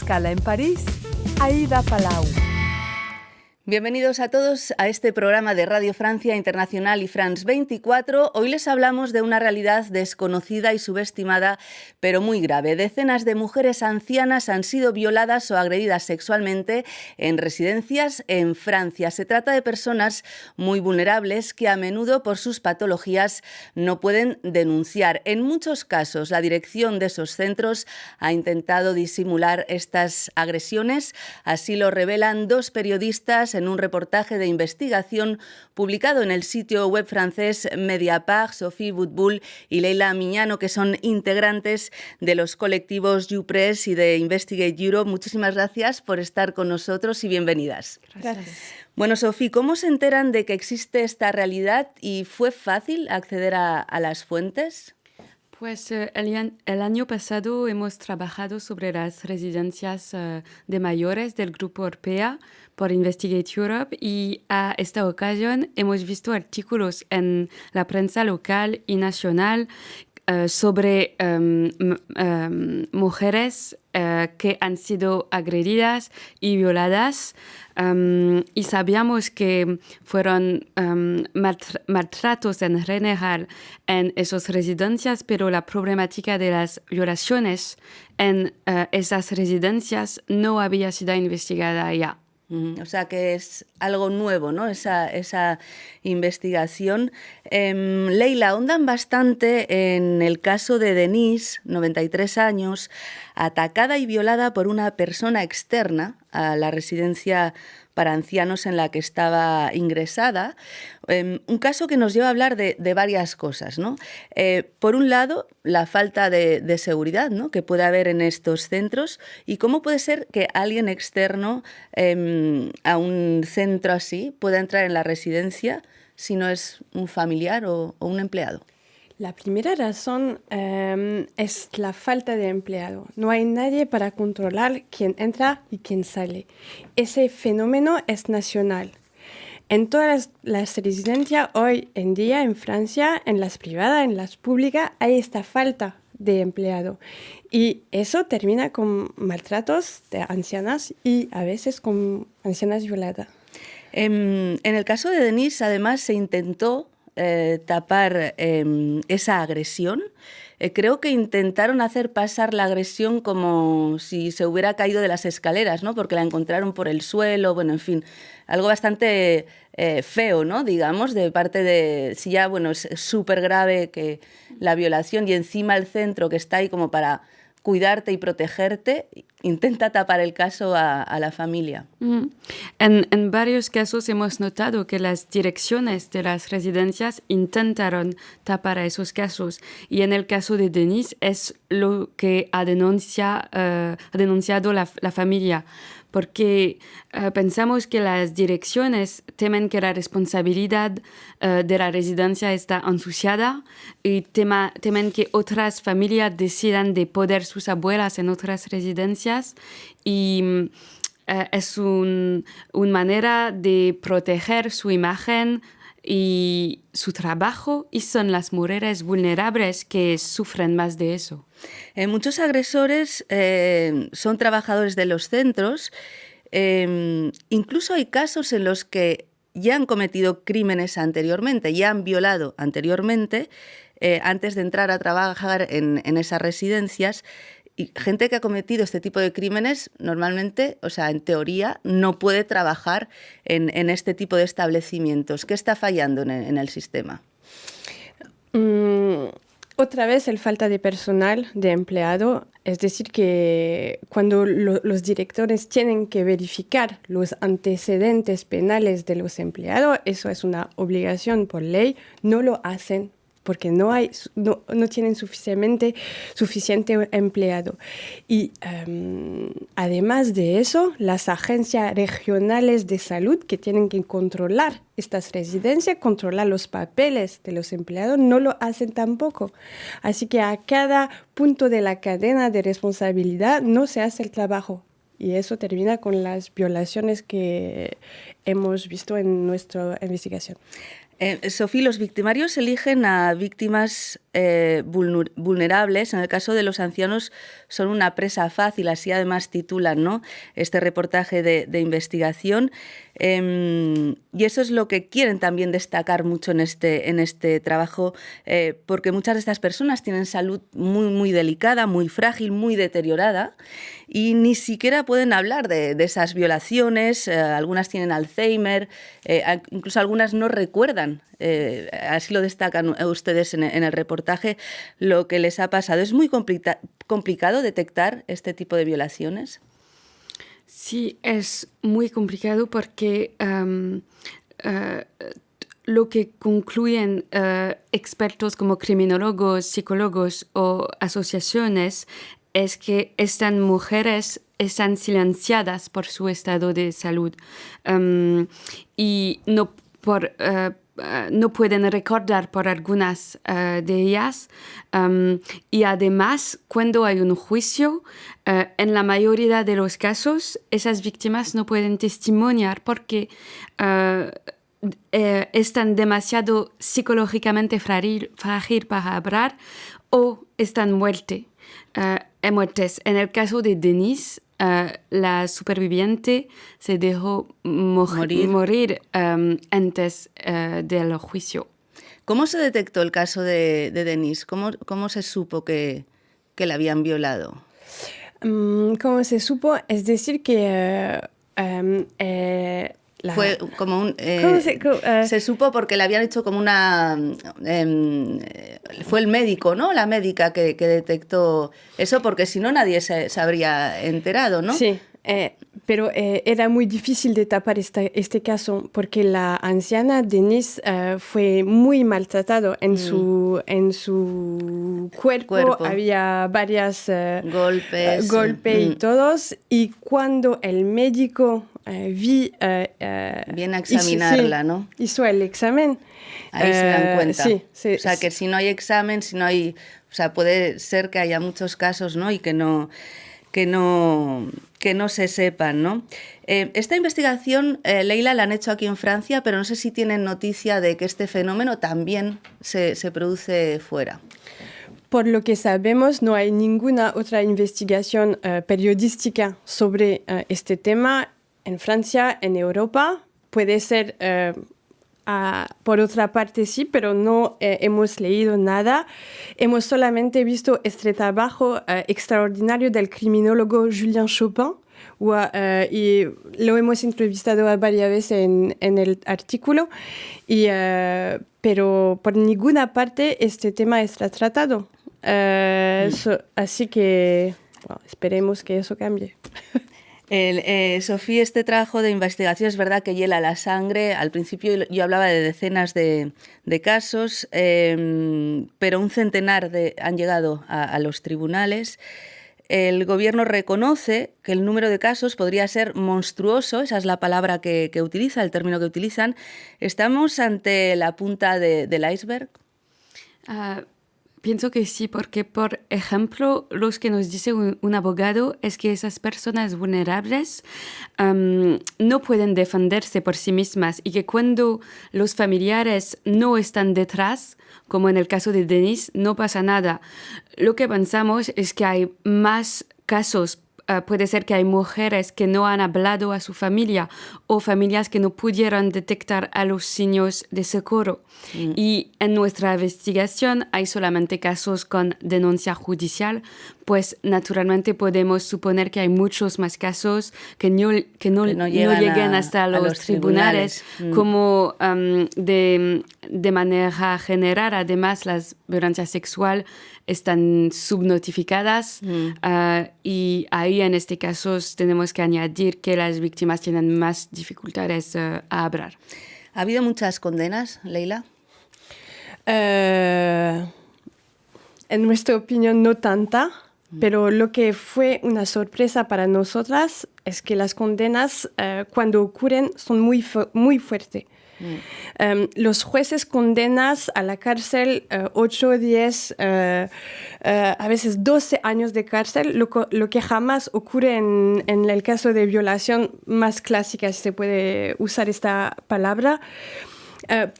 escala en París, Aida Palau. Bienvenidos a todos a este programa de Radio Francia Internacional y France 24. Hoy les hablamos de una realidad desconocida y subestimada, pero muy grave. Decenas de mujeres ancianas han sido violadas o agredidas sexualmente en residencias en Francia. Se trata de personas muy vulnerables que a menudo por sus patologías no pueden denunciar. En muchos casos, la dirección de esos centros ha intentado disimular estas agresiones. Así lo revelan dos periodistas en un reportaje de investigación publicado en el sitio web francés Mediapart. Sophie Boutboul y Leila Miñano, que son integrantes de los colectivos YouPress y de Investigate Europe. Muchísimas gracias por estar con nosotros y bienvenidas. Gracias. Bueno, Sophie, ¿cómo se enteran de que existe esta realidad y fue fácil acceder a las fuentes? Pues el año pasado hemos trabajado sobre las residencias de mayores del Grupo Orpea por Investigate Europe y a esta ocasión hemos visto artículos en la prensa local y nacional sobre mujeres que han sido agredidas y violadas. Y sabíamos que fueron maltratos en general en esas residencias, pero la problemática de las violaciones en esas residencias no había sido investigada ya. O sea que es algo nuevo, ¿no? Esa investigación. Leila, ahondan bastante en el caso de Denise, 93 años, atacada y violada por una persona externa a la residencia para ancianos en la que estaba ingresada. Un caso que nos lleva a hablar de varias cosas, ¿no? Por un lado, la falta de seguridad, ¿no?, que puede haber en estos centros, y cómo puede ser que alguien externo a un centro así pueda entrar en la residencia si no es un familiar o un empleado. La primera razón es la falta de empleado. No hay nadie para controlar quién entra y quién sale. Ese fenómeno es nacional. En todas las residencias hoy en día en Francia, en las privadas, en las públicas, hay esta falta de empleado. Y eso termina con maltratos de ancianas y a veces con ancianas violadas. En el caso de Denise, además, se intentó tapar esa agresión. Creo que intentaron hacer pasar la agresión como si se hubiera caído de las escaleras, ¿no? Porque la encontraron por el suelo, bueno, en fin, algo bastante feo, ¿no?, digamos, de parte de... Si ya, bueno, es súper grave que la violación y encima el centro que está ahí como para cuidarte y protegerte, intenta tapar el caso a la familia. En varios casos hemos notado que las direcciones de las residencias intentaron tapar a esos casos. Y en el caso de Denise es lo que ha denunciado la familia. Porque pensamos que las direcciones temen que la responsabilidad de la residencia está ensuciada y temen que otras familias decidan de poner sus abuelas en otras residencias y es una manera de proteger su imagen y su trabajo, y son las mujeres vulnerables que sufren más de eso. Muchos agresores son trabajadores de los centros. Incluso hay casos en los que ya han cometido crímenes anteriormente, ya han violado anteriormente, antes de entrar a trabajar en esas residencias. Y gente que ha cometido este tipo de crímenes normalmente, o sea, en teoría, no puede trabajar en este tipo de establecimientos. ¿Qué está fallando en el sistema? Otra vez el falta de personal, de empleado. Es decir, que cuando los directores tienen que verificar los antecedentes penales de los empleados, eso es una obligación por ley, no lo hacen porque no tienen suficiente empleado. Y además de eso, las agencias regionales de salud que tienen que controlar estas residencias, controlar los papeles de los empleados, no lo hacen tampoco. Así que a cada punto de la cadena de responsabilidad no se hace el trabajo. Y eso termina con las violaciones que hemos visto en nuestra investigación. Sofía, los victimarios eligen a víctimas vulnerables. En el caso de los ancianos son una presa fácil, así además titulan, ¿no?, este reportaje de investigación. Y eso es lo que quieren también destacar mucho en este trabajo, porque muchas de estas personas tienen salud muy, muy delicada, muy frágil, muy deteriorada, y ni siquiera pueden hablar de esas violaciones. Algunas tienen Alzheimer, incluso algunas no recuerdan, así lo destacan ustedes en el reportaje, lo que les ha pasado. ¿Es muy complicado detectar este tipo de violaciones? Sí, es muy complicado porque lo que concluyen expertos como criminólogos, psicólogos o asociaciones es que estas mujeres están silenciadas por su estado de salud y no pueden recordar por algunas de ellas, y además cuando hay un juicio, en la mayoría de los casos esas víctimas no pueden testimoniar porque están demasiado psicológicamente frágil para hablar o están muertas. En el caso de Denise, la superviviente se dejó morir antes del juicio. ¿Cómo se detectó el caso de Denise? ¿Cómo se supo que la habían violado? ¿Cómo se supo? Es decir, que... Fue como se supo porque le habían hecho como una... fue el médico, ¿no?, la médica que detectó eso, porque si no nadie se habría enterado, ¿no? Sí, pero era muy difícil de tapar este caso porque la anciana Denise fue muy maltratado en su cuerpo. Había varios golpes y todos, y cuando el médico viene a examinarla, ¿no? Hizo el examen. Ahí se dan cuenta. Sí, o sea, que si no hay examen, si no hay... O sea, puede ser que haya muchos casos, ¿no?, y que no se sepan, ¿no? Esta investigación, Leila, la han hecho aquí en Francia, pero no sé si tienen noticia de que este fenómeno también se produce fuera. Por lo que sabemos, no hay ninguna otra investigación periodística sobre este tema en Francia, en Europa. Puede ser... por otra parte sí, pero no hemos leído nada. Hemos solamente visto este trabajo extraordinario del criminólogo Julien Chopin, y lo hemos entrevistado varias veces en el artículo, pero por ninguna parte este tema está tratado. Así que esperemos que eso cambie. Sofía, este trabajo de investigación es verdad que hiela la sangre. Al principio yo hablaba de decenas de casos, pero un centenar han llegado a los tribunales. El gobierno reconoce que el número de casos podría ser monstruoso, esa es la palabra que utiliza, el término que utilizan. ¿Estamos ante la punta del iceberg? Pienso que sí, porque, por ejemplo, lo que nos dice un abogado es que esas personas vulnerables no pueden defenderse por sí mismas y que cuando los familiares no están detrás, como en el caso de Denise, no pasa nada. Lo que pensamos es que hay más casos. Puede ser que hay mujeres que no han hablado a su familia o familias que no pudieron detectar a los signos de socorro. Y en nuestra investigación hay solamente casos con denuncia judicial, pues naturalmente podemos suponer que hay muchos más casos que no llegan hasta los tribunales. Como de manera general, además, las violencias sexuales están subnotificadas y ahí en este caso tenemos que añadir que las víctimas tienen más dificultades a hablar. ¿Ha habido muchas condenas, Leila? En nuestra opinión no tanta, pero lo que fue una sorpresa para nosotras es que las condenas cuando ocurren son muy fuertes. Los jueces condenan a la cárcel 8, 10, a veces 12 años de cárcel, lo que jamás ocurre en el caso de violación más clásica, si se puede usar esta palabra.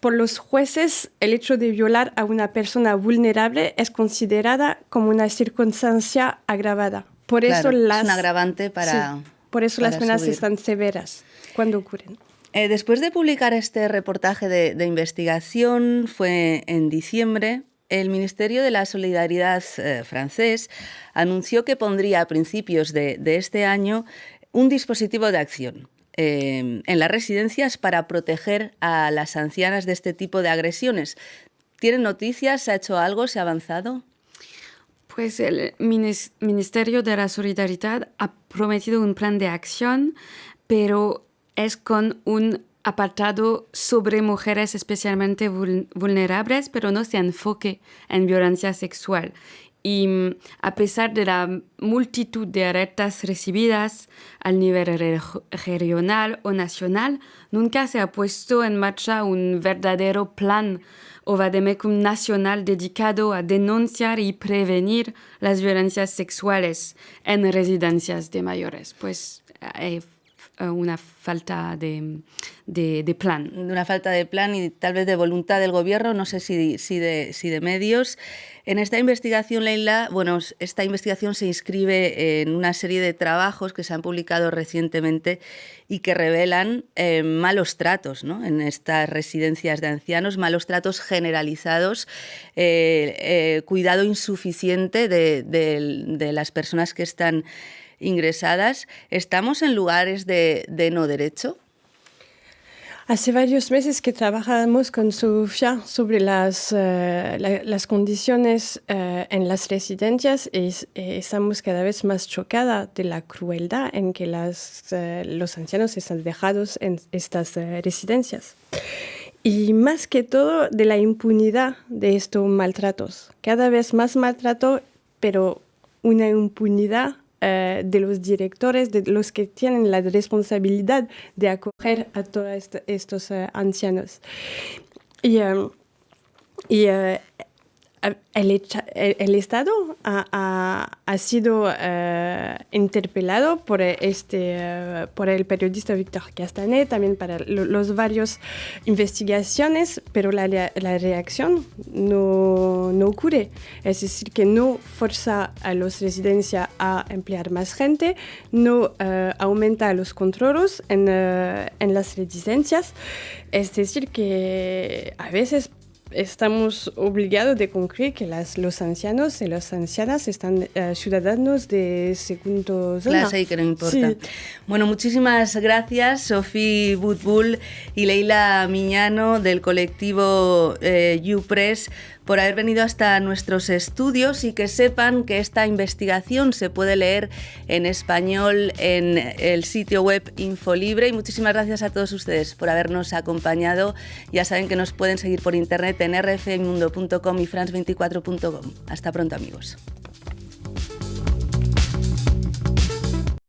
Por los jueces, el hecho de violar a una persona vulnerable es considerada como una circunstancia agravada. Por Claro, eso es un agravante para... Sí, por eso las penas subir. están severas cuando ocurren. Después de publicar este reportaje de investigación, fue en diciembre, el Ministerio de la Solidaridad francés anunció que pondría a principios de este año un dispositivo de acción en las residencias para proteger a las ancianas de este tipo de agresiones. ¿Tienen noticias? ¿Se ha hecho algo? ¿Se ha avanzado? Pues el Ministerio de la Solidaridad ha prometido un plan de acción, pero es con un apartado sobre mujeres especialmente vulnerables, pero no se enfoque en violencia sexual. Y a pesar de la multitud de alertas recibidas al nivel regional o nacional, nunca se ha puesto en marcha un verdadero plan o vademecum nacional dedicado a denunciar y prevenir las violencias sexuales en residencias de mayores. Pues hay una falta de plan. Una falta de plan y tal vez de voluntad del gobierno, no sé si de medios. En esta investigación, Leila, bueno, esta investigación se inscribe en una serie de trabajos que se han publicado recientemente y que revelan malos tratos, ¿no?, en estas residencias de ancianos, malos tratos generalizados, cuidado insuficiente de las personas que están ingresadas. ¿Estamos en lugares de no derecho? Hace varios meses que trabajamos con Sofía sobre las condiciones en las residencias y estamos cada vez más chocadas de la crueldad en que los ancianos están dejados en estas residencias. Y más que todo de la impunidad de estos maltratos. Cada vez más maltrato, pero una impunidad de los directores, de los que tienen la responsabilidad de acoger a todos estos ancianos. El Estado ha sido interpelado por el periodista Víctor Castanet, también para los varios investigaciones, pero la reacción no ocurre. Es decir, que no forza a las residencias a emplear más gente, no aumenta los controles en las residencias. Es decir, que a veces estamos obligados de concluir que los ancianos y las ancianas están ciudadanos de segundo zona. Clase y que no importa. Sí. Bueno, muchísimas gracias, Sophie Boutboul y Leila Miñano del colectivo YouPress, por haber venido hasta nuestros estudios, y que sepan que esta investigación se puede leer en español en el sitio web Infolibre. Y muchísimas gracias a todos ustedes por habernos acompañado. Ya saben que nos pueden seguir por internet en rfmundo.com y france24.com. Hasta pronto, amigos.